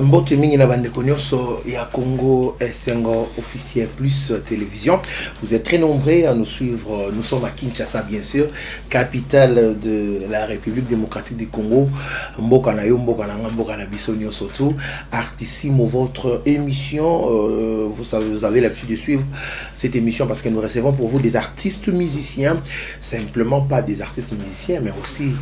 Mbote mingi na bande konyoso ya Congo Esengo officiel plus télévision. Vous êtes très nombreux à nous suivre. Nous sommes à Kinshasa bien sûr, capitale de la République démocratique du Congo. Mboka na yo, mboka na nga, mboka na biso nyoso tout. Artissimo votre émission. Vous avez l'habitude de suivre cette émission parce que nous recevons pour vous des artistes musiciens, simplement pas des artistes musiciens, mais aussi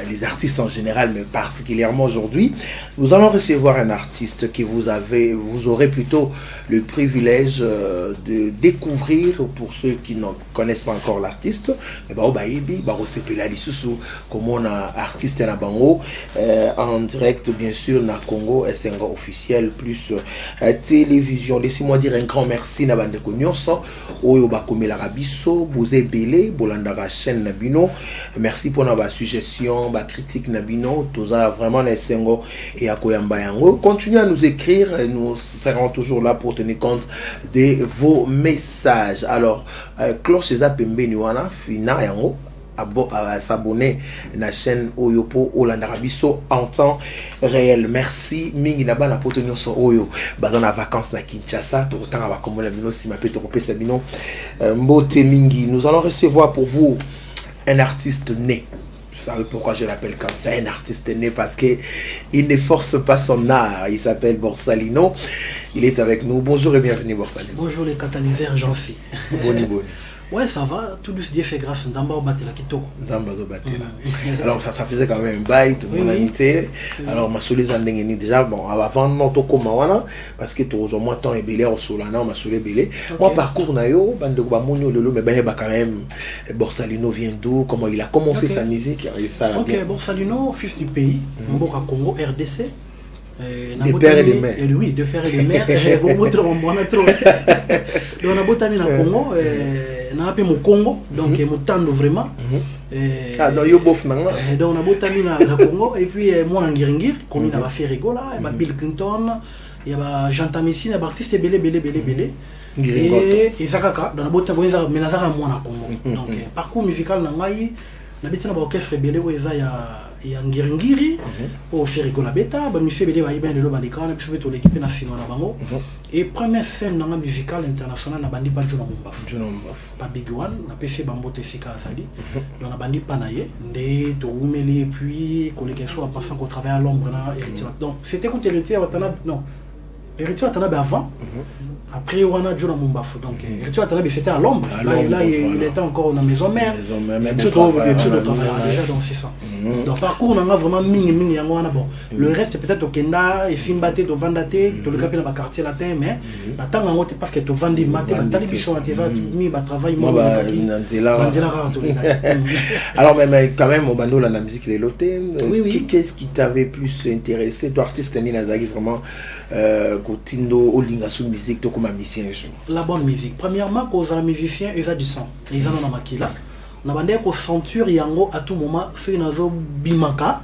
les artistes en général, mais particulièrement aujourd'hui. Nous allons recevoir un artiste que vous aurez plutôt le privilège de découvrir pour ceux qui ne connaissent pas encore l'artiste. Comme on a artiste na bango en direct bien sûr na Congo Esengo officiel plus télévision. Laissez-moi dire un grand merci na bande konyoso oyo bakomela rabiso boze belé bolandaka chaîne na bino. Merci pour nos suggestions, ba critique na bino, toza vraiment na Esengo et akoyamba yango. Continuez à nous écrire, nous serons toujours là pour tenir compte de vos messages. Alors cloche eza pembeni wana fina yango à s'abonner à la chaîne Oyopo Olanda Rabiso en temps réel. Merci mingi na bana poto nyonso oyo bazana na vacances na Kinshasa to tanga ba komona bino si mapeto ko pesa bino mbote mingi. Nous allons recevoir pour vous un artiste né. Vous savez pourquoi je l'appelle comme ça, un artiste né, parce que il ne force pas son art. Il s'appelle Borsalino. Il est avec nous. Bonjour et bienvenue Borsalino. Bonjour les catalyseurs, j'en fais. Boni boni. Ouais, ça va, tout douce Dieu fait grâce. Nzamba au batela kitoko. Nzamba au batela. Alors ça faisait quand même un bail, tout le monde a imité. Alors ma soulé zandengeni déjà bon avant notre komawana parce que tout au moins temps et belé au solana ma soulé belé. Moi parcours na yo bande ko ba monyo lelo mais ba quand même Borsalino vient d'où, comment il a commencé sa musique et ça. OK, Borsalino fils du pays, Mboka Congo RDC. Des pères et des mères. Oui, de pères et des mères. Bon montrer mon trop. Donc on a botami na Congo na appelé mon Congo donc mon tando vraiment ah donc yo bof nanga donc on a botami na Congo et puis moi en Ngiringir comme il a fait rigola et Bill Clinton il y a Jean Tamissi et artiste belé et Zakaka dans la botami mais na zaka moi na Congo donc parcours musical na ngai na bitina ba orchestre belé où ya Ngiringiri au Ferrigola Beta ba monsieur belé ba ibé de lo ba lekana puis to l'équipe nationale na bango et première scène na musicale internationale na bandi pa Juno Mbaf pa Big One na PC Bambote Sika Azali donc na bandi pa na ye ndé to umeli et puis collègue soit passant qu'on travaille à l'ombre na héritier donc c'était quand héritier watana non héritier watana avant après on a Juno Mbaf donc héritier watana c'était à l'ombre là il était encore dans maison mère tout travail déjà donc c'est ça donc parcours on a vraiment mingi yango wana bon le reste peut-être au Kenda et Fimbate to Vandate to le capitaine ba quartier latin mais la tanga ngote parce que to vandi maté ba tali biso anteva mi ba travail mo ba alors mais quand même au bando la musique les lotés qu'est-ce qui t'avait plus intéressé toi artiste ni nazaki vraiment kotindo olinga sous musique to comme musicien la bonne musique premièrement cause la musicien ils a du sang ils en ont makila na bande ko ceinture yango à tout moment ceux nazo bimaka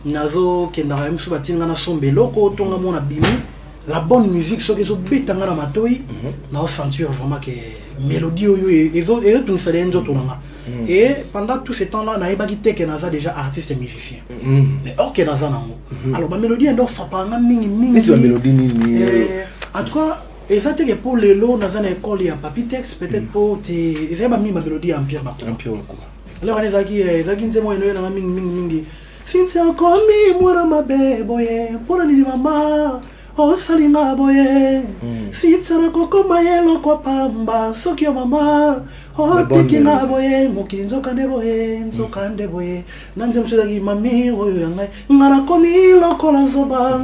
nazo kenda même sous batinga na sombelo ko tonga mona bimi la bonne musique so kezo betanga na matoi na ceinture vraiment que mélodie yo et tout ça les nzoto nanga et pendant tout ce temps là na ebaki teke naza déjà artiste et musicien mais or que naza nango alors ba mélodie ndo fapanga mingi c'est la mélodie ni en tout cas et ça que pour les lots dans une école il y a Papitex peut-être pour tes ils avaient mis ma mélodie en pierre alors on est zaki nzemo eno na mingi since encore mi moi ma boye pour la mama oh salinga boye since na kokoma yelo kwa pamba sokyo mama oh tikina boye mokinzo kande boye nzokande boye nanze msudagi mami oyo yangai ngara komi lokola zoba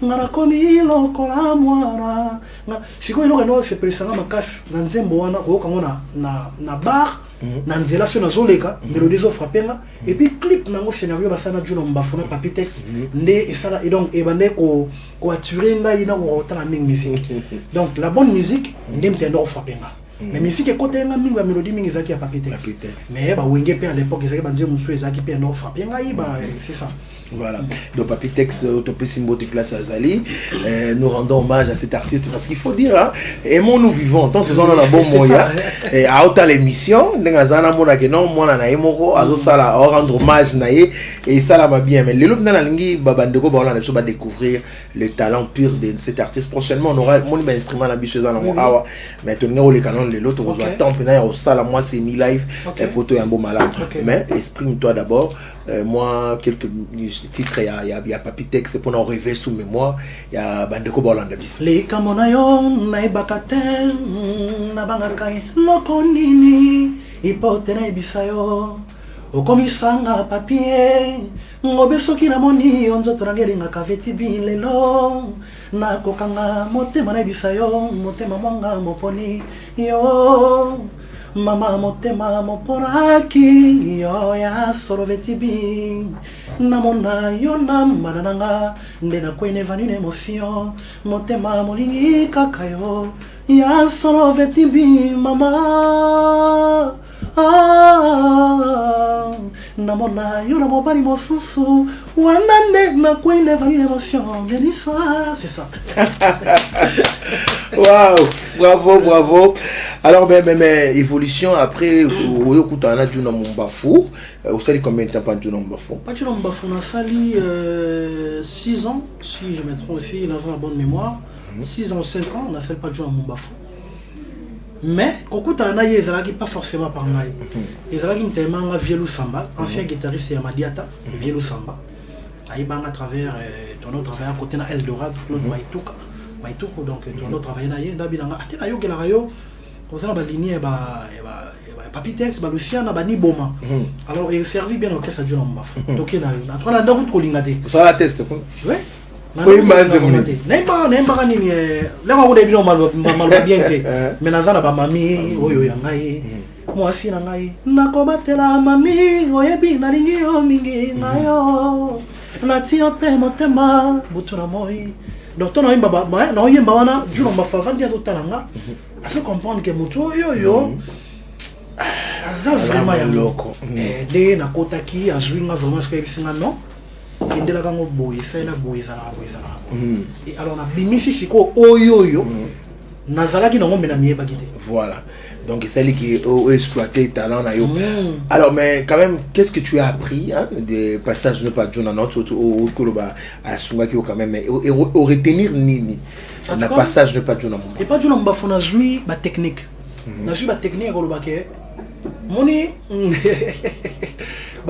ngara komi lokola mwana siko ilo kano se presanga makasi nanze mbowana ko kangona na bar nanzela so nazoleka melodie zo frappenga et puis clip nango scénario basana Juno Mbafuna Papitex ndé et ça et donc et bande ko attirer nda ina ko tala musique donc la bonne musique ndé mtendo frappenga mais musique est côté nga mingi ba mélodie mingi zaki ya Papitex mais ba wenge pe à l'époque ezaki banze musu ezaki pe ndo frappenga ba c'est ça Voilà. Donc Papitex Autopessimbo de place Azali, nous rendons hommage à cet artiste parce qu'il faut dire, hein, aimons-nous vivants, tant que nous avons un bon moyen, et à autant l'émission, nous avons un non, moi na emoro, azo sala, rendre hommage naé, et ça là va bien. Mais les autres dans la ligne, babandeko, on va découvrir le talent pur de cet artiste. Prochainement, on aura mon instrument ambitieux dans le awa, mais on les canons les autres, on va attendre, au sala, moi c'est mi live, et pour toi un beau malade. Mais exprime-toi d'abord. Moi, quelques titres, il y a Papitex, c'est pour nous rêver sous mémoire, il y a Bandeko Bolanda Bissou. Les Kamonayon, Naibakaten, Nabangakai, Lokonini, Hipotena Ibisayo, Okomisanga papier, Ngobesoki Ramoni, Onzotorangeringa Kaveti Bilelo, Nakokanga, Motema Ibisayo, Motema Monga, Moponi, Yo. Mama motema moporaki yo ya sorovetibi namona yo namarananga ndena kwene vanine emotion motema molingi kakayo ya sorovetibi mama namona yo na mobali mosusu wanande na kwene vanine emotion Melissa, c'est ça. Waouh, bravo, bravo. Alors, mais évolution après, au Yokutana Djuna Mumbafu, vous savez combien de temps pas Djuna Mumbafu? Pas Djuna Mumbafu, on a sali 6 ans, si je me trompe aussi, il a la bonne mémoire. 6 ans, 5 ans, on a sali pas Djuna Mumbafu. Mais, Kokutana Yezalaki, pas forcément par Naï. Yezalaki tellement Vielou Samba, ancien guitariste Yamadiata, Vielou Samba. Aïbang à travers, ton autre travail à côté de Eldorado, Claude Maïtouka. Maïtouka, donc ton autre travail à Ndabilanga, Ayo Gelarayo. Comme ça, on va aligner Papitex, Luciana, Niboma. Alors, il servi bien au caisse à Djuna Mumbafu. Donc, il y a un peu de colingate. Vous savez la test? Oui. Oui, manze Nemba nini là on a bien mal bien été mais nazana ba mami oyo yangai moi si na ngai nakobatela mami oyebi na lingi o mingi nayo na tio pe motema butuna moi donc ton oyimba ba na oyimba wana Djuna Mumbafu vandi azotalanga à se comprendre que mutu yo aza vraiment ya loko de na kotaki azwinga vraiment ce que singa non kindela kango boye sala boye sala boye et alors na bimisi siko oyo nazalaki na ngombe na mieba kité voilà donc c'est lui qui a exploité talent na yo alors mais quand même qu'est-ce que tu as appris hein des passages ne pas Djuna notre au koloba à sunga ki quand même et retenir nini na passage ne pas Djuna Mumbafu et pas Djuna Mumbafu na zui ba technique na zui ba technique koloba ke moni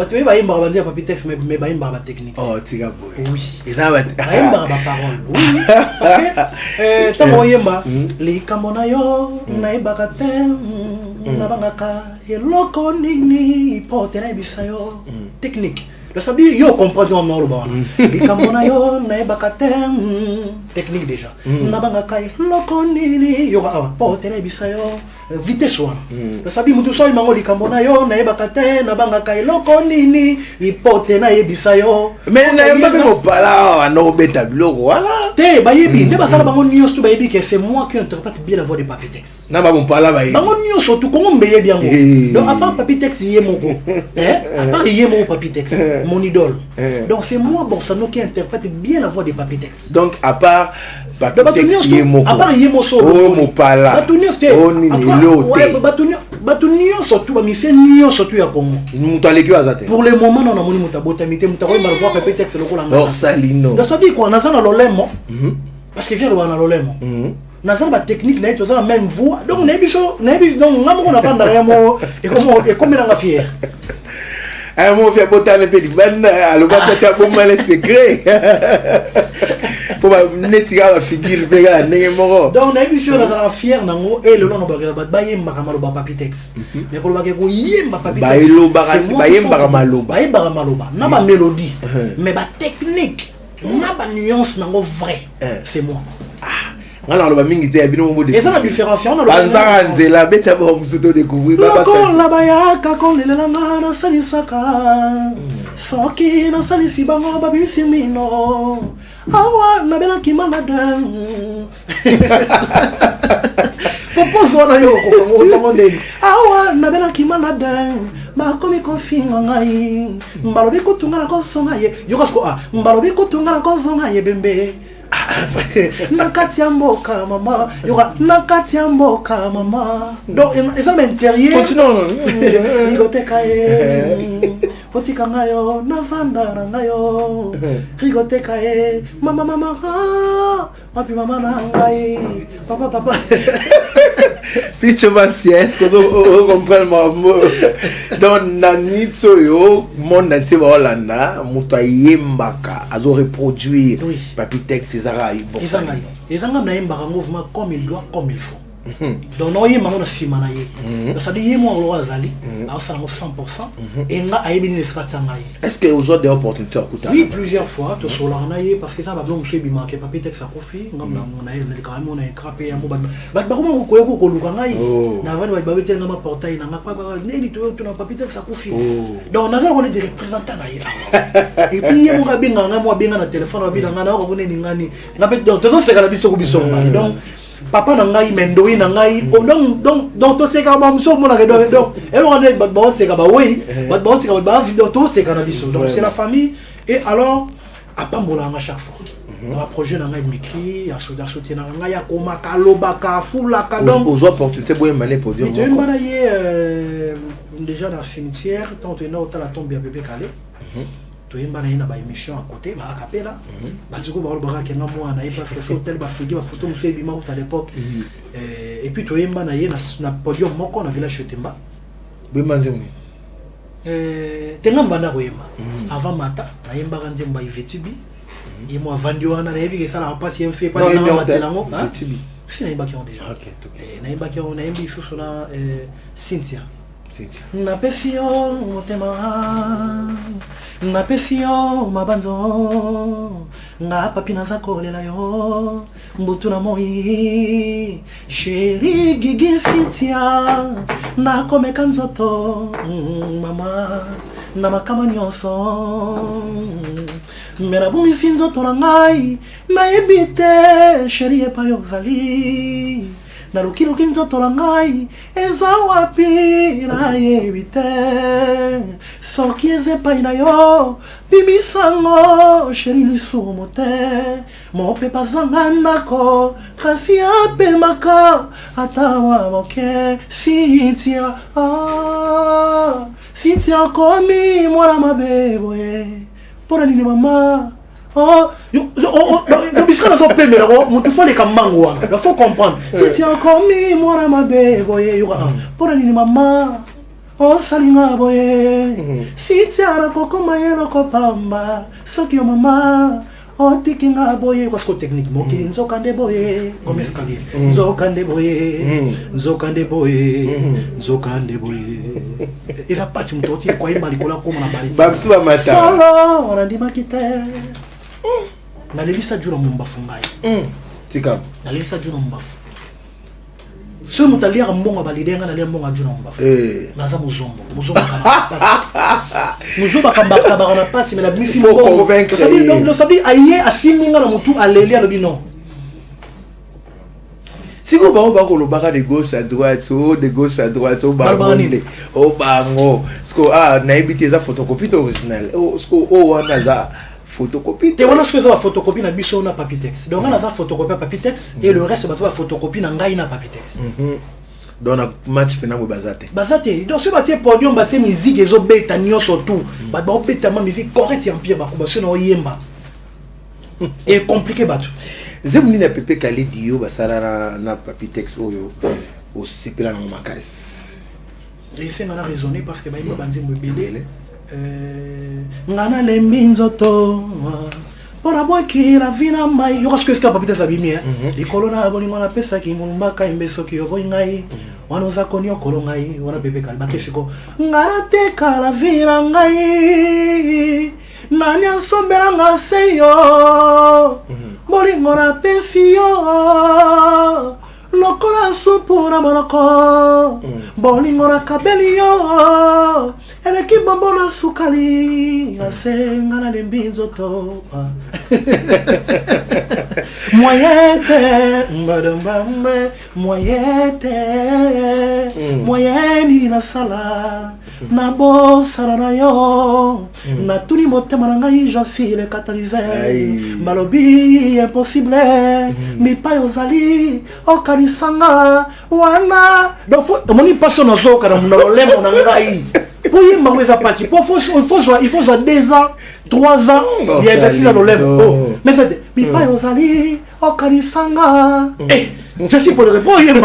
tu vas imba bandia Papitex mais ba imba ba technique. Oh tiga boy. Oui. Et ça va ba imba ba parole. Oui. Parce que tant yemba li kamona yo na ibaka ten na bangaka eloko nini potera bisayo technique. Le sabi yo comprendre moi le ba. Li kamona yo na ibaka ten technique déjà. Na bangaka eloko nini yo potera bisayo vitesse wana sabi mutu so imango likambo na yo na yebaka te na bangaka eloko nini ipote na yebisa yo mais na yemba pe mopala no beta biloko wala te bayebi nde basala bango nyonso tu bayebi que c'est moi qui interprète bien la voix de Papitex na ba mopala bayebi bango nyonso tu kongo mbeye bien ngo donc à part Papitex yemoko à part yemoko Papitex mon idole donc c'est moi Borsano qui interprète bien la voix de Papitex donc à part Papitex yemoko à part yemoso oh mopala oh nini Batunio surtout ba mise nio surtout ya Congo. Mutu aleki azate. Pour le moment on a moni muta botamité muta ko mal voir Papitex le kola. Non salino. Donc ça dit quoi na zana lolemo. Parce que vient le wana lolemo. Na zana ba technique na ito za même voix. Donc na biso donc ngamo na panda yamo et comme na fier. Un mot fait botaner petit ben aloba ta bon mal secret. Pour netira la figure bega nemoro donc na biso na fier nango et le long ba yemba kamalo ba Papitex mais ko ba ke ko yemba Papitex ba yemba maloba na ba mélodie mais ba technique na ba nuance nango vrai c'est moi ngana lo ba mingi te bino mo de et ça la différence on a le banza nzela beta ba musuto découvrir ba ça la ba ya ka ko le la ngana sali saka soki na sali si bango ba bisimino awa na bela ki malade propose wana yo ko ndeni awa na bela ki malade ma komi konfinga ngai mbalobi kutunga na kosonga ye yo kasko mbalobi kutunga na kosonga ye bembe nakati ya mboka mama yoka nakati ya mboka mama donc eza na intérieur rigoteka ye otika ngayo navanda na ngayo rigoteka ye mama mama papi mama na ngai papa Picho Macias, que on comprend dans Nanitso yo, mon entier va Hollanda, Moutaye Mbaka, a reproduire Papitex César Ibo. Ils ont un mouvement comme il doit, comme il faut. Donc, nous avons un film. C'est-à-dire que nous avons 100%. Et nous avons est-ce que vous avez des opportunités à côté? Oui, plusieurs fois. Parce que ça va nous faire que Papitex a profité. Nous avons crapé un mot. Mais comment vous avez un portail? Donc, nous avons des représentants. Et puis, nous avons un téléphone. Donc, papa nangai mendoi nangai donc to seka ba mso mona ke donc et on est ba seka ba oui ba seka ba vidéo to seka na biso donc c'est la famille et alors à pambola à chaque fois dans projet nangai miki ya soda soutien nangai ya koma kaloba ka fula ka donc aux opportunités boye mané pour dire tu m'as déjà dans le cimetière tant tu n'as la tombe ya bébé calé toyemba na ba émission à côté ba acapella ba tiko ba ba ke na moi na iba fait hôtel ba figi ba photo monsieur bima à l'époque et puis toyemba na na podium moko na village Temba bima nzemwe tenga mbanda koyemba avant mata na yemba kanzemba ivetibi et moi vandiwana na yebi ke sala passe un fait pas na matelango ivetibi si na yemba ki on déjà OK na yemba ki on na yembi chouso na Cynthia na pesio motema na pesio mabanzo nga papi na zakolela yo mbutu na moi chéri gigi Cynthia na komeka nzoto mama na makama nyonso mena bungisi nzoto na ngai na ebite chéri epa yo zali na lukiluki nzoto na ngai eza wapi na yebite soki eza epai na yo bimisango sheri lisumu te mopepa zanga ndako kasi apemaka atawa moke Cynthia Cynthia komi mwana mabe boye mpona nini mama bisika nazo pemela mutu fo leka mango wana il faut comprendre Cynthia komi mwana mabe boye yoka mpona nini mama osalinga boye Cynthia nakokoma ye lokopamba soki yo mama otikinga boye parce que technique mokili nzoka nde boye comme escalier nzoka nde boye nzoka nde boye nzoka nde boye eza pasi mutu otie kwa yemba likola koma na bali babsu ba mata solo on andimaki te nalelisa juna mumbafu ngai tika nalelisa juna mumbafu so mutalia mbonga balidenga nalia mbonga juna mumbafu naza muzombo muzomba kambaka bakana pasi mais na bisi mbongo convaincre le sabi aye asiminga na mutu aleli alobi non si ko ba ko lobaka de gauche à droite de gauche à droite ba bango sko na ebite za photocopie original sko wana za photocopie te wana ce photocopie na biso na Papitex donc on a photocopie Papitex et le reste ba photocopie na ngai na Papitex donc na match pena mo bazate donc ce batie podium batie musique ezo beta nyoso tout ba beta ma musique correct en pire ba kuba so na yemba et compliqué batu zemuni na pepe kali dio basala na Papitex oyo au sepela na makasi et c'est na raisonner parce que ba yemba banzimbo belele ngana lembi nzoto pona boki la vina mai yo kasko eska Papitex abimi likolo na bolingo na pesa ki mulumaka imbeso ki yobo ngai wana za konyo kolo ngai wana pepe kali bakesiko ngana teka la vina ngai nani asombela nga seyo bolingo na pesi yo lokola supu na monoko bolingo na kabeli yo Elle qui bambona sukali, asenga na lembinzo to. Moyete, mbadambambe, moyete, moyeni na sala, na bo sala yo, na tuni motema na ngai j'enfile le catalyseur, malobi impossible, mi pa ozali, okanisanga, wana, donc faut, moni passion na zoka na lemo na ngai. Pour y manger ça parti, il faut 2 ans, 3 ans, il y a exercice dans l'olème. Mais c'est mi pa ozali, okanisanga. Je suis pour le répondre, il y a un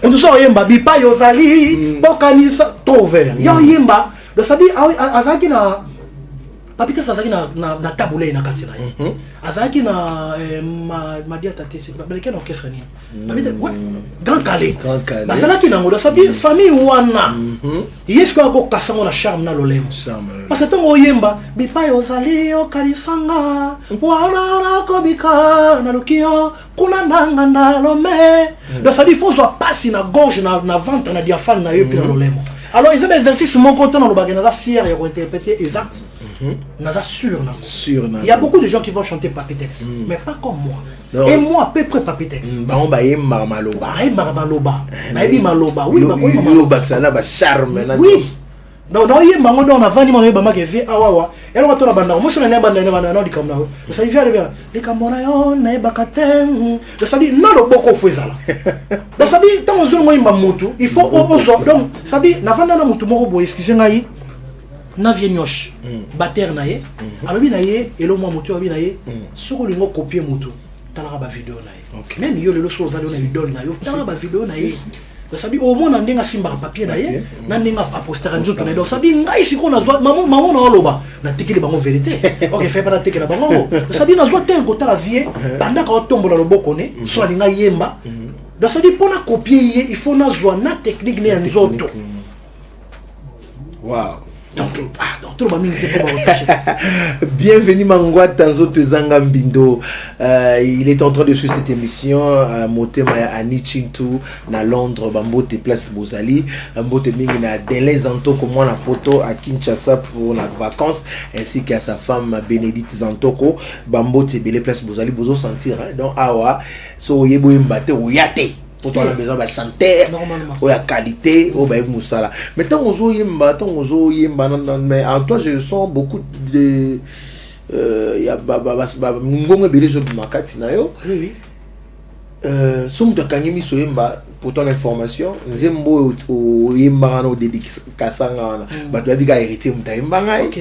on nous sort yemba, mi pa ozali, okanisa to vert. Yo yemba, donc ça dit azaki na papita azaki na tabule na katina. Azaki na ma dia tati c'est pas quel orchestre ni. Papita ouais, grand calé. Bazalaki na ngodo ça dit famille wana. Yesko ko kasango na charme na lolemo. Parce que tango yemba, mi pa ozali okanisanga. Wana ko bika na lukio kuna nanga na lome. Donc ça dit faut soit passer na gorge na ventre na diaphane na yo puis na lolemo. Alors ils ont des exercices mon côté dans le bagage na fier et interpréter exact. Sûr. Il y a beaucoup de gens qui vont chanter Papitex, mais pas comme moi. Non. Et moi, à peu près Papitex. Bah on va y marmaloba. Oui, charme. Oui. Non, il y a on a vendu mon bama qui vient awawa. Et on va tourner banda. Moi je suis un banda di comme là. Ça vient bien. Les camorayo na bakatem. Ça dit non le boko fezala. Donc ça dit tant on joue moi mamutu, il faut donc ça dit na vanda na mutu moko boy excusez ngai. Na vienyosh bater na ye alobi na ye elo mwa mutu abi na ye soko lingo copier mutu talaka ba vidéo na ye même yo lelo so zali na idole na yo talaka ba vidéo na ye sabi au moins ndenga simba papier na ye na ndenga poster nzoto na do sabi ngai siko na zwa maman na oloba na tikeli bango vérité OK fait pas na tikela bango sabi na zwa tengo tala vie banda ka tombola loboko ne so alinga yemba do sabi pona copier ye il faut na zwa na technique ne nzoto. Wow. Donc, tout le monde bienvenue Mangwa Tanzo Tezanga Mbindo. Il est en train de suivre cette émission. Motema Anichintu na Londres, Bambote Place Bozali, Bambote Mingi na Delay Zantoko, moi na poto à Kinshasa pour la vacances, ainsi qu'à sa femme Bénédicte Zantoko, Bambote Bele Place Bozali, Bozo sentir. Donc awa, so yebo mbate ou yate. Pour toi, la maison va chanter, ou la qualité, ou bien moussala. Mais tant on joue yemba, mais en toi je sens beaucoup de il y a ngonga belejo makati na yo. Oui. Somme de kanyemi so yemba pour ton information, nzembo o yemba no dédicace kasanga ba doit biga héritier muta yemba ngai. OK.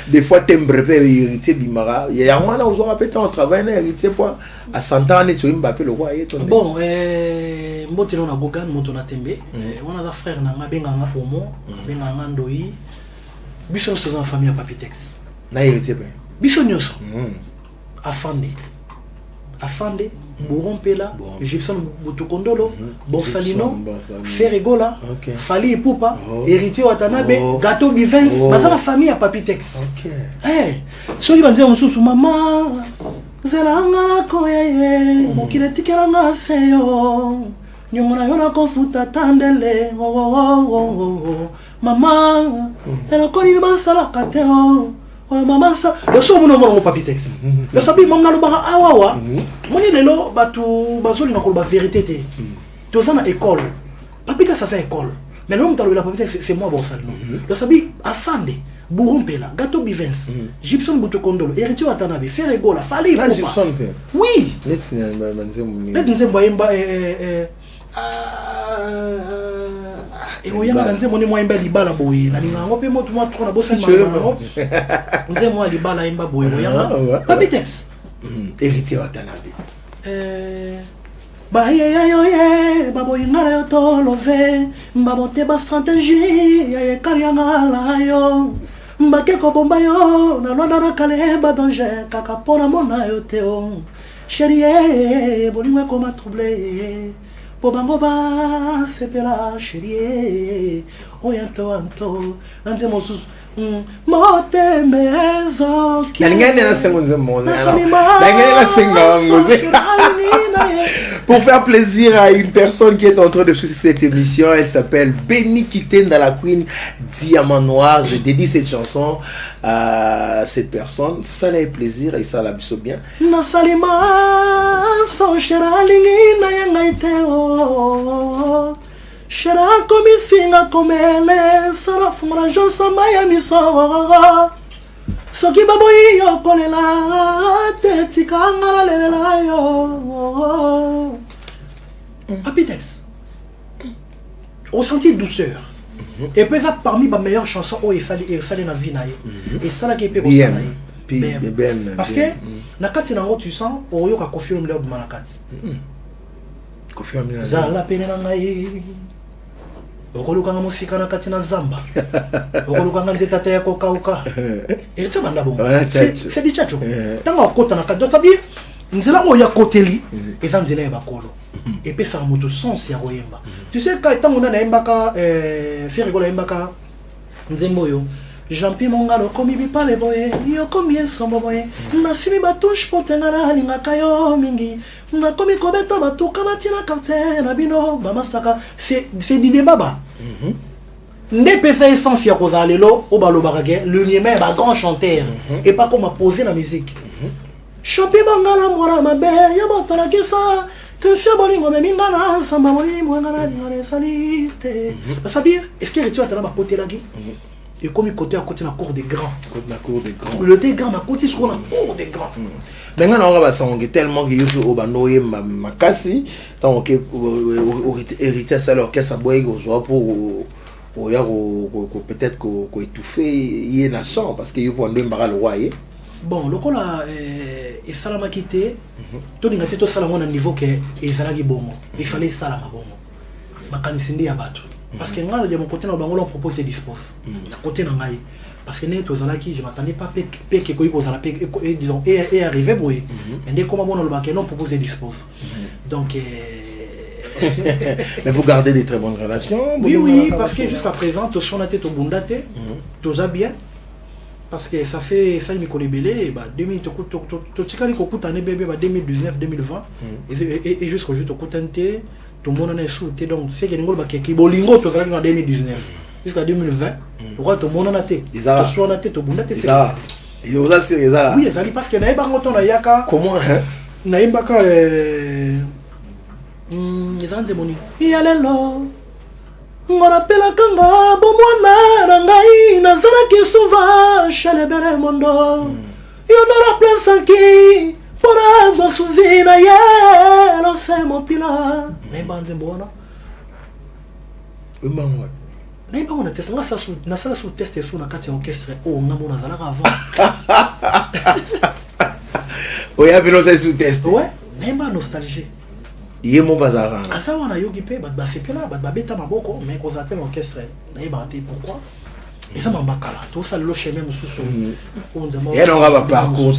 Des fois timbre pe héritier bimara. Il y a moi là on rappelle on travaille na héritier point à 100 ans tu Mbappé le roi est bon mbote na Gogan moto na tembe on a frère na benga nga pomo benga nga ndoi biso so na famille Papitex na héritier pe biso nyoso afande Borompela Gibson Butokondolo Borsalino Ferregola Fali Ipupa héritier Watanabe Gato Bivens bazana famille Papitex. OK so ibanze mususu mama zelanga koyeye mokile tikelanga seyo nyomona yona konfuta tandele mama ela koni basala kateo mama sa le so mono mo Papitex le sabi mamna lo ba awawa moni lelo batu bazoli na ko ba vérité te tozana école Papitex ça fait école mais l'homme talo la Papitex c'est moi bossal non le sabi afande Borompela, Gato Bivens, Gibson Butokondolo, héritier Watanabe, Ferregola, Fali Ipupa. Gibson pe. Oui. Let's nzembo yemba et oyanga nzembo ni moi yemba libala boye na linga ngope moto moi trop na bossa mama. Nzembo libala yemba boye oyanga. Papitex. Héritier Watanabe. Ba ye babo ingara yo tolove mbabote ba stratégie ya karianga la yo mbake ko bomba yo na lona na kale ba danger kaka pona mona yo teo chérie bolingwe ko ma troublé po bango ba sepela chérie oyanto anto anze mosus mote mezo ki ngene na sengo nzemo na ngene na senga ngoze Pour faire plaisir à une personne qui est en train de suivre cette émission, elle s'appelle Benny Kitenda, la Queen Diamant Noir. Je dédie cette chanson à cette personne. Ça l'a plaisir et ça l'a bien. Shara komisinga komele sara fumara jonsa maya miso soki baboyi yo kolela te tikanga lela yo Papitex au senti douceur et puis ça parmi les meilleures chansons où il fallait na vie naie et ça là qui peut aussi parce que na kati na tu sens oyo ka confirme le na kati confirme zala pene na ngai okolukanga musika na kati na zamba okolukanga nzeta te yako kauka etsa banda bongo c'est du chacho tango akota na kati tabi nzela oya koteli eza nzela ya bakolo et puis ça moto sens ya koyemba tu sais ka tango na yembaka ferigolo yembaka nzembo yo Jampi mongalo komi bipale boye yo komi sombo boye na simi batouche potenga na linga kayo mingi na komi kobeta batuka batina quartier na bino ba masaka c'est du débat ba nde pesa essence ya kozalelo o balobaka ke le nieme ba grand chanteur et pas comme poser la musique Jampi mongala mwana mabe ya botala kisa que c'est bolingo me mingana samba bolingo ngana ngare salite sabir est-ce que tu as tellement poté la gi et comme il côté à côté la cour des grands. La cour des grands. Le des grands, à côté sur la cour des grands. Maintenant on va s'engager tellement que you au banoye makasi tant que hériter ça alors que ça boye au joie pour peut-être qu'on étouffer y est nation parce que you pour un baral royer. Bon, le coup là et salama quitté tout n'ingate tout salama à niveau que et zalagi bongo. Il fallait salama bongo. Makanisindi ya batu. Parce que moi de mon côté on propose des dispos à côté na ngai parce que né to zalaki je m'attendais pas que ko ko zala et disons et arrivé boy et comment bon le bac non propose des dispos donc mais vous gardez des très bonnes relations oui parce que jusqu'à présent to son tête au bundate to za bien parce que ça fait ça il me connaît belé bah 2000 to tikali ko kutane bébé bah 2019 2020 et jusqu'au jour to kutante tout le monde est sous donc c'est que nous qui bolingo to zalaki en 2019 jusqu'à 2020 pourquoi tout le monde a été to soit na tête to bundate c'est ça yo ça c'est ça oui ça parce que na ba ngoto na yaka comment na imbaka nzanze moni ya lelo ngora pela kanga bo mwana na ngai na zalaki souvent chez les belles mondo yo na la place qui Pora do suzina ye lo se mo pila nembanze mbona umangwa nembona test nga sa su na sala su test su na kati orchestre o ngamona zala avant oya velo sa su test ouais nemba nostalgie ye mo bazara asa wana yogi pe ba sepela ba beta maboko mais ko zatel orchestre na yeba te pourquoi et ça m'embacala tout ça le chemin me sous on demande et on va parcours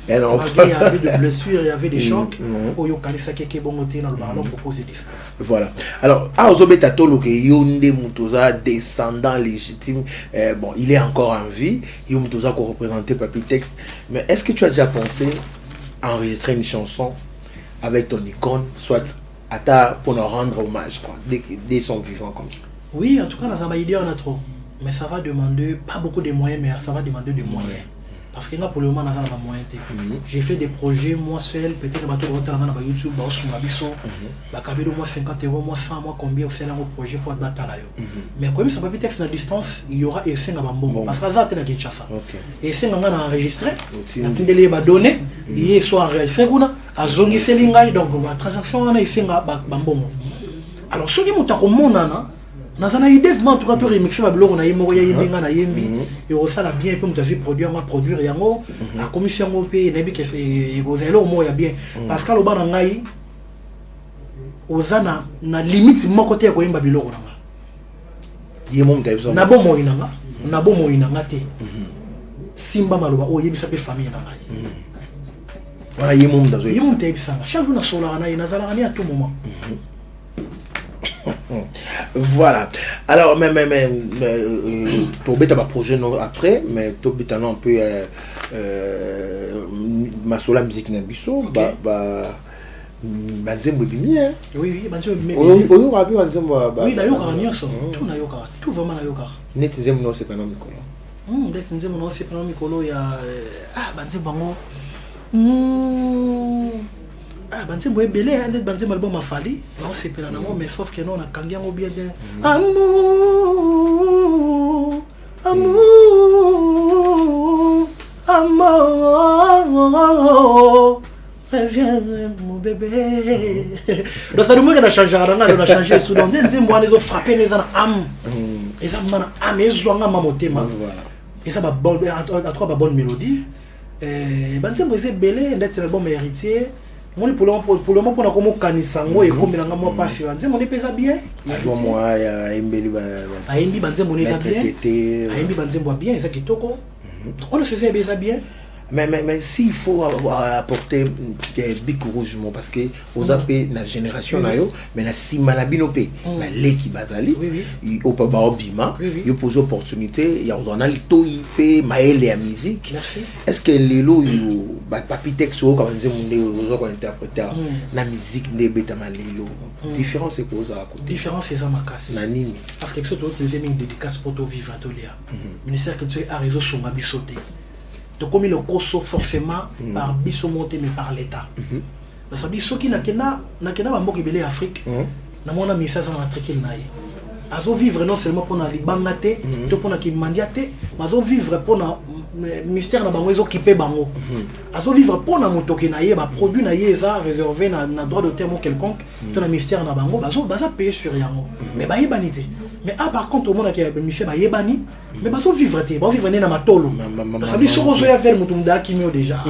et non il y avait des blessures il y avait des chocs au yo kalisa keke bongote na le ballon proposer des voilà alors à ozobeta tolo ke yonde mutoza descendant légitime bon il est encore en vie yo mutoza ko représenter Papitex mais est-ce que tu as déjà pensé à enregistrer une chanson avec ton icône soit pour nous rendre hommage quoi dès son vivant comme ça? Oui, en tout cas, dans la idée, on a trop. Mais ça va demander, pas beaucoup de moyens, mais ça va demander des moyens. Parce que là, pour le moment, on a des moyens. J'ai fait des projets, moi seul, peut-être que je vais sur YouTube, sur Mabiso, moi 50 €, moi 100, moi combien, c'est un projet pour battre là. Mais quand même, ça peut être à distance, il y aura effet dans le parce que ça, c'est Kinshasa. Et c'est enregistré, il va donner, il soit enregistré, à Zongi Selingai, donc la transaction, on a effet dans le alors, ceux qui m'ont nazana idée en tout cas to remixer ba blog na yimo ya yimbenga na yembi et ça la bien peu mutazi produire ma produire yango la commission mo pe nebi ke se gozelo mo ya bien parce que lo bana ngai ozana na limite moko te ko yimba biloko na nga yemo mutazi na bo mo inanga na bo mo inanga te simba maloba o yebisa pe famille na ngai voilà yemo mutazi yemo mutazi sanga chaque jour na sola na nazala ani à tout moment. Voilà. Alors, mais tu as un projet après, mais tu as un peu ma sola musique Nabiso, banzembo bien. Oui, banzembo bien. Oyo rabi banzembo ba. Oui, na yoka nyonso. Tout na yoka. Tout vraiment na yoka. Net nzembo no c'est pas non mikolo. Net nzembo no c'est pas non mikolo ya banzembo bango. Banzembo ebele net banzembo album afali. Non c'est pas na mais sauf que non na kangi yango bien de. Amour. Amour. Amour. Reviens mon bébé. Donc ça demande de changer, on a changé soudain. Ils moi les ont frappé les âmes. Et ça m'a âme et zoanga ma motema. Et ça va bon à trois bonne mélodie. Ben c'est moi c'est belé d'être le bon héritier. Moi pour le moment pour comme kanisango et comme langa moi pas sur. C'est mon pesa bien. Moi ya embeli ba. Aimbi banze mon bien. Aimbi banze moi bien, ça qui toko. On le faisait bien. Mais s'il faut apporter des bic rouge parce que aux AP la génération là yo mais la simalabino pe la leki bazali il au pas bima il pose opportunité il y a on a le toipe maël et musique. Est-ce que les lots yo papi texto comme disait mon interpréter la musique ne beta malelo différence c'est quoi ça différence c'est ça ma casse nanini parce que quelque chose d'autre les dédicace pour vivre à Tolia ministère que tu as réseau sur ma bisoté. Donc comme il est coso forcément par biso monté mais par l'État. Parce que biso qui n'a kena bamboki belé Afrique, na mona message na traquer naï. Azo vivre non seulement pour na libangate, to pour na ki mandiate, mais azo vivre pour na mystère na bango occupé bango. Azo vivre pour na motoki naïe, ba produit naïe ça réservé na droit de terme quelconque, to na mystère na bango, bazo payer sur yango. Mais ba yebanité. Mais par contre au monde qui a monsieur ba yebani, mais bazo vivre té, ba vivre na matolo. Ça dit sur ozoya faire mutumda kimio déjà.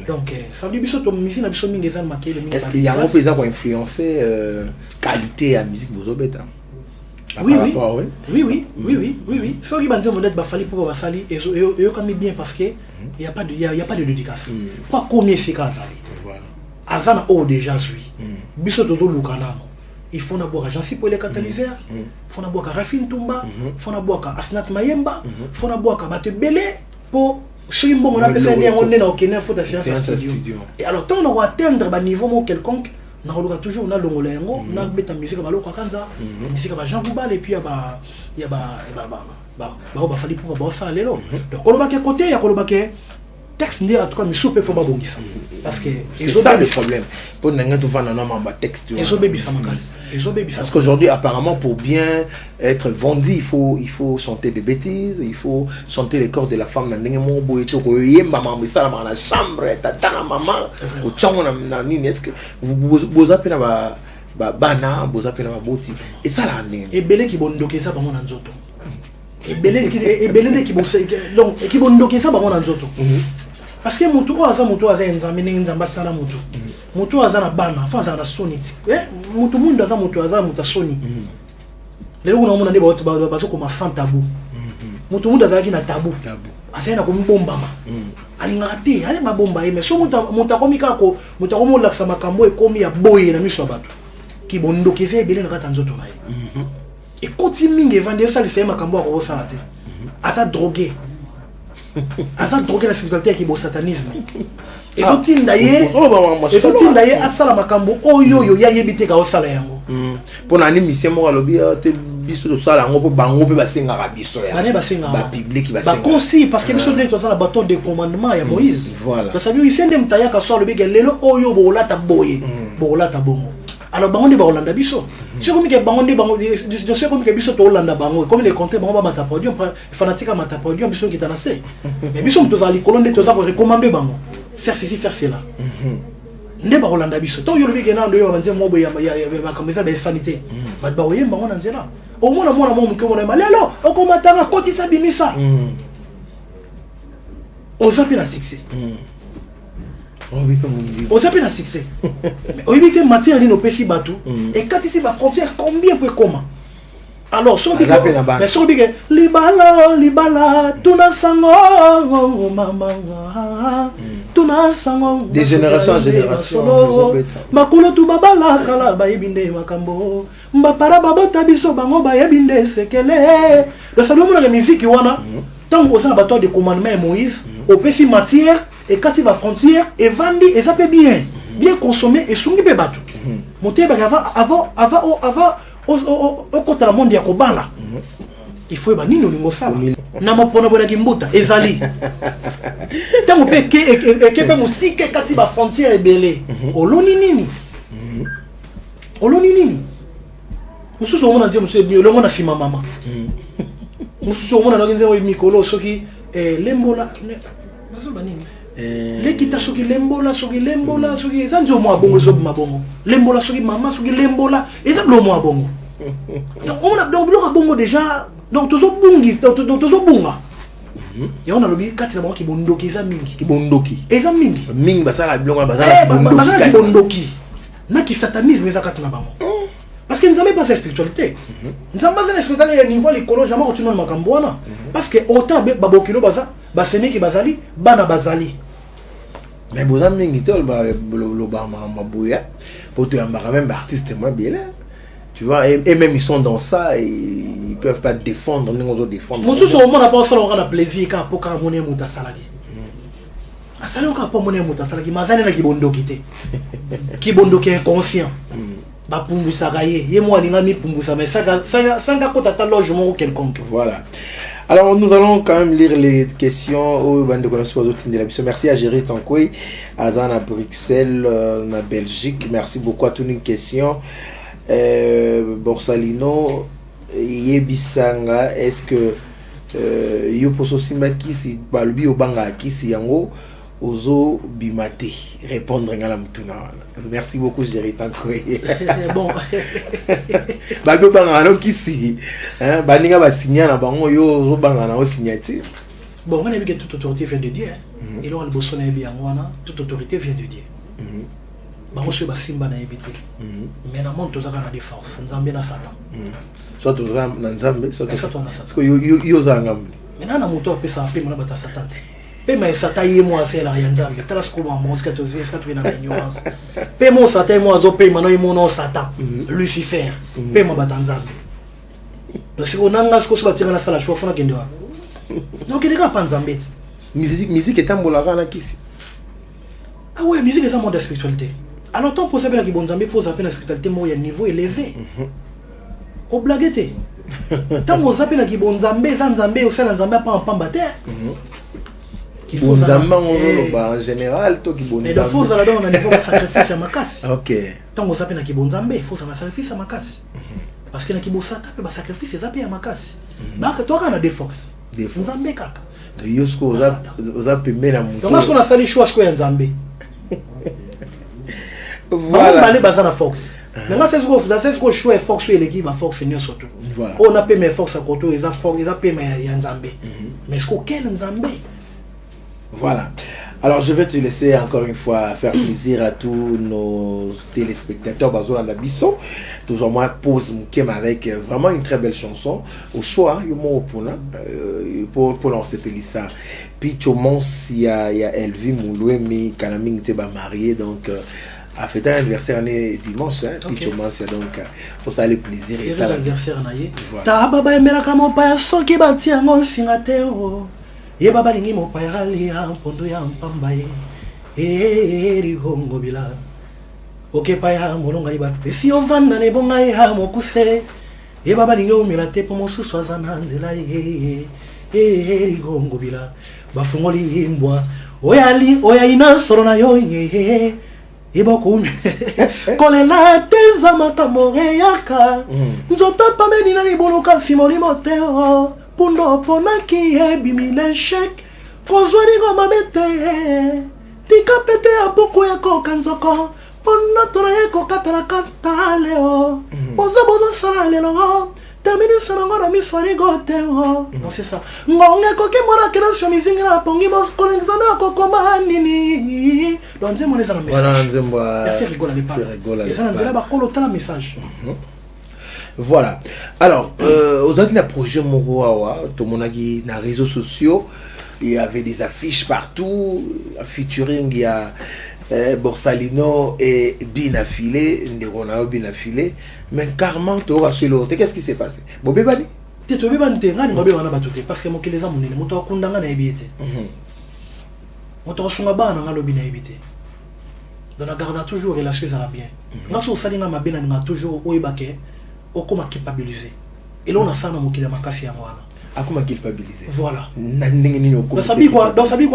Donc ça veut dire biso to misi na biso mingi ezana makele mingi. Est-ce qu'il y a un peu influencer qualité à musique bozobeta? Oui. So qui banze modèle ba fali pour ba fali et yo comme bien parce que il y a pas de dédicace. Quoi combien c'est quand ça? Voilà. Azana o déjà lui. Biso to lukana. Il faut na boire Jansi pour les catalyseurs, il faut na boire Rafine Tumba, il faut na boire Asnat Mayemba, il faut na boire Bate Belé pour ceux qui on a fait on est dans aucun faut studio. Et alors tant on va atteindre un niveau quelconque, on aura toujours na longolengo, na beta musique ba loko kanza, musique ba Jean Boubal et puis il y a fali pour ba ça lelo. Donc on va que côté il y a ko que texte n'est en tout cas mais soupe faut pas bongi ça parce que c'est ça le problème pour n'enga tout vendre non ma texte parce qu'aujourd'hui apparemment pour bien être vendu il faut chanter des bêtises il faut chanter les corps de la femme na ndenge mo boye to ko yemba mama ça dans la chambre tata maman au tchango na nini est-ce que vous appelez na bana vous appelez na boti et ça là et belé qui bondoke ça bango na nzoto et belé qui bondoke donc qui bondoke ça bango na nzoto parce que mutu aza nzambe nzamba sala mutu aza na bana fa aza na soniti mutu mundu aza mutu soni lelo kuna mona ndeba bazo ko sans tabou mutu mundu aza ki na tabou aza na ko mbombama alinga te ale mabomba mais so mutu akomi kako mutu akomo laksa makambo ekomi ya boye na miso bato ki bondo ke fe belé na kata nzoto na ye et koti mingi vande ça le fait makambo ko sala te ata drogué avant de droguer la spiritualité avec le satanisme. Et tout d'ailleurs à sala makambo oyo ya yebite ka osala yango. Pour na mission mo alobi te biso to sala ngo po bango pe basenga ka biso ya. Ba public ba senga. Ba consi parce que biso de to sala bâton de commandement ya Moïse. Voilà. Ça veut dire sende mtaya ka so alobi ke lelo oyo bo lata boye. Bo lata bongo. Alors bango de ba Hollanda biso. C'est comme que bango de bango je sais comme que biso to Hollanda bango comme les compter bango ba mata podium fanatique mata podium biso qui tanase. Mais biso mto za li colonne to za ko recommander bango. Faire ceci faire cela. Ne ba Hollanda biso. To yo lobi na ndo yo banze mo bo ya makameza ba sanité. Ba ba oye bango na nzela. Au moins mo mke mo na malelo okomatanga koti sa bimisa. On s'appelle la succès. On s'appelle un succès. Mais on évite matière de nos péchés bateaux. Et quand ici la frontière, combien peut comment? Alors, si on dit que libala, tuna sango, maman, tuna sango. Des générations en génération. Makulo tu babala kala baibinde makambo. Mbapara babota biso bango baibinde sekele. Le salut mon musique wana. Tant qu'on a un bâton de commandement Moïse, au péché matière. Et quand il va frontière, et Vandi, et ça peut bien. bien consommé et sungi pe bato moté ba avant au côté la monde ya kobala il faut ba nini olingo sala na mapona bona kimbuta ezali tango pe ke pe musike kati ba frontière ebele oloni nini mususu omona nzie mususu ni olongo na fima mama mususu omona na nzie o mikolo soki lembola bazoba nini lekita soki lembola soki eza ndio mwa bongo zo mabongo lembola soki mama soki lembola eza lo mwa bongo donc on a donc lo bongo déjà donc tozo bungi tozo bunga et on a lobi kati na bango ki bondoki eza mingi basala bilongo basala bondoki na ki satanisme eza kati na bango parce que nous n'avons pas cette spiritualité. Nous n'avons pas cette spiritualité à niveau l'écolo, jamais continué à m'acambouana. Parce que autant babokilo baza, basemi qui bazali, bana bazali. Mais vous avez mis le bambouya pour te embarquer même artiste moins bien. Tu vois, et même ils sont dans ça et ils peuvent pas défendre, nous autres défendre. Mon sous au monde n'a pas ça on a plaisir quand pour quand monnaie muta salagi. A salon quand pour monnaie muta salagi, mazane na kibondo kité. Kibondo qui est inconscient. Ba pumbusa gaye ye mo alinga mi pumbusa mais ça kota ta logement quelconque. Voilà. Alors nous allons quand même lire les questions au bande de connaissances aux autres de la mission. Merci à Géry Tankoui, Azan à Bruxelles, en Belgique. Merci beaucoup à toutes les questions. Borsalino Yebisanga, est-ce que yo poso simba kisi balubi obanga kisi yango ozo bimate répondre ngala mutuna. Merci beaucoup Géry Tankoui. Bon. Bago banga no kisi hein baninga ba signer na bango yo ozo banga na o signature. Bon, on a vu que toute autorité vient de Dieu. Et là on le bossone bien wana toute autorité vient de Dieu. Bango se ba simba na ebité. Mais na monte tozaka na des forces nzambe na satan. Soit tozaka na nzambe soit na satan. Parce que yo zanga. Maintenant na moto apesa ape mona bata satan. Pe mais satan yé moi faire la nzambe. Tala ce comment mon ska tozi ska tu na ignorance. Pe mon satan moi zo pe mano mo no satan. Lucifer. Pe ma bata nzambe. Donc si on a ce que so batira na sala chofa na kendewa. Donc il est pas nzambe. Musique est ambolaka na kisi. Ah ouais, musique est un monde de spiritualité. Alors tant pour savoir que bon nzambe faut savoir la spiritualité moi il y a un niveau élevé. Au blagueté. Tant vous appelez la bon nzambe, nzambe au sein nzambe pas en pambate. Qu'il faut nzambe en général to ki bon nzambe. Et il faut ça là on a niveau sacrifice à makasi. OK. Tant vous appelez la bon nzambe, il faut ça sacrifice à makasi. Parce que na ki bon sata pe ba sacrifice ça pe à makasi. Ba que toi on a des forces. Des forces. Nzambe kaka. De yosko oza pembe na muto. Donc on a sali choix quoi nzambe. Voilà. On va aller baser la force. Maintenant c'est ce que choix force sur l'équipe va force seigneur surtout. Voilà. On a payé mes forces à côté, ils ont force, ils ont payé mes nzambe. Mais ce quel nzambe? Voilà. Alors je vais te laisser encore une fois faire plaisir à tous nos téléspectateurs Bazola Nabisso. Toujours moi pose Moukem avec vraiment une très belle chanson. Au choix, pour lancer Félissa. Puis tu il y a Elvi Moulouemi Kanaming Teba marié donc a fait un anniversaire année dimanche hein. Puis tu donc pour ça les plaisirs et ça l'anniversaire naïe. Ta baba emela kama pa soki bati yango singatero. Ye baba lingi mo pa yali ya pondo ya mpamba ye rigongo bila oke pa ya molonga liba si ovanda ne bonga ya mokuse ye baba lingi o milate po mosusu azana nzela ye rigongo bila bafungoli imbwa oya ina soro na yo ye iboko kolela teza makambo yaka nzota pameni na libuluka simoli moteo pundo ponaki ebimi l'échec kozwani ngoma bete tika pete ya buku ya kokanzoko pona tona ye kokatala kata leo boza sala lelo termine sanango na miswari goteo non c'est ça ngonge koki mora kila shomizingi na pongi mos kolenzana kokoma nini donze moneza na message voilà nzembo ya faire rigola les pas et ça nzela ba kolo tala message. Voilà. Alors, aux autres, projet Moroawa, tout le monde a réseaux sociaux, il y avait des affiches partout, featuring, il y a Borsalino et Binafilé, Nderonao Binafilé, mais carrément, tu auras sur l'autre. Qu'est-ce qui s'est passé? Bobé Bani? Tu te bébé Bani, Bobé Bani batute, parce que mon les amis, mon tour Kundanga n'a évité. Mon tour Sungaba n'a pas l'objet évité. donc on garde toujours relation à bien nga so salinga mabena nga toujours oyebake okoma culpabiliser et là on a ça na mokili makasi ya mwana akoma culpabiliser voilà na ndenge nini donc sabi quoi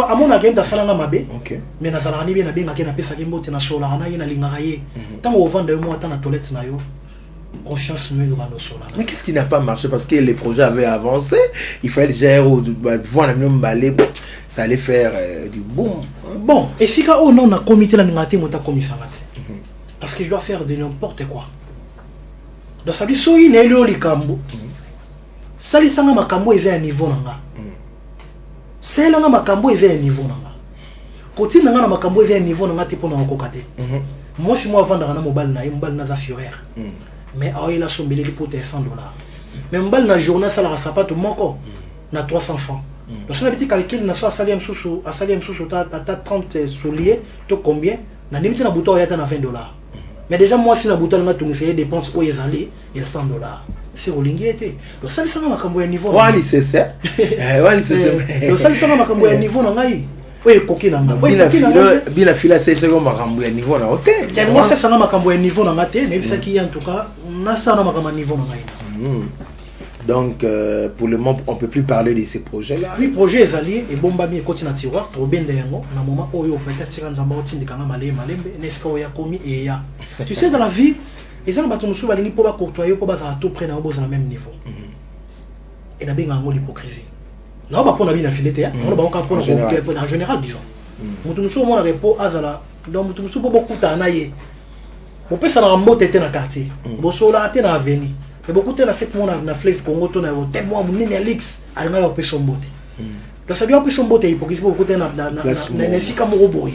à mon agenda salanga mabe OK mais na zalanga ni bien na benga ke na pesa ke mbote na sola na ye na lingaka ye tant au vendre moi tant na toilette na yo conscience nous va nous sola. Mais qu'est-ce qui n'a pas marché parce que les projets avaient avancé, il fallait gérer voir la même balai, ça allait faire du boom. Bon, et si quand on a comité la numéroté monta commission parce que je dois faire de n'importe quoi. Donc ça dit soyi na elio likambo. Sali sanga makambo eza à niveau nanga. C'est là makambo eza à niveau nanga. Koti nanga na makambo eza à niveau nanga te pona kokate. Moi je moi vendre na mobile na za fureur. Mais il a sombelé pour $100. Mais mbal na journée ça la sapato moko na 300 francs. Donc si on a petit calcul na soit salim sous ta 30 souliers to combien na limite na bouton ya na $20. Mais déjà moi si na bouton na tunisier dépense où ils allaient il y a $100. C'est rolingi était. Donc ça ça na makambo ya niveau. Wani c'est ça. Wani c'est ça. Donc ça ça na makambo ya niveau na ngai. Oui, coquille n'a bien fila c'est comme makambo ya niveau na hôtel. Moi c'est ça na makambo ya niveau na ngate, mais ça qui en tout cas na ça na makambo niveau na ngai. Donc pour le moment on peut plus parler de ces projets là. Oui, projet ezali et bomba mi continue à tiroir, trop bien yango na moment oyo peut-être sika nzamba otindika nga malembe neska oya komi et ya. Tu sais dans la vie, les gens bato musu balingi po ba courtoyer po ba za tout près na obo na même niveau. Et na benga ngo l'hypocrisie. Non, pas pour la vie na filete, on va encore pour en général disons. Mutu musu mo na repo azala, donc mutu musu po beaucoup ta na ye. Bo pesa na mbote te na quartier. Bo sola te na avenue. Et beaucoup te na fait mo na Fleuve Congo to na hotel mo munene Alex, alima yo pesa mbote. Donc ça bien pesa mbote hypocrisie beaucoup te na sika mo boye.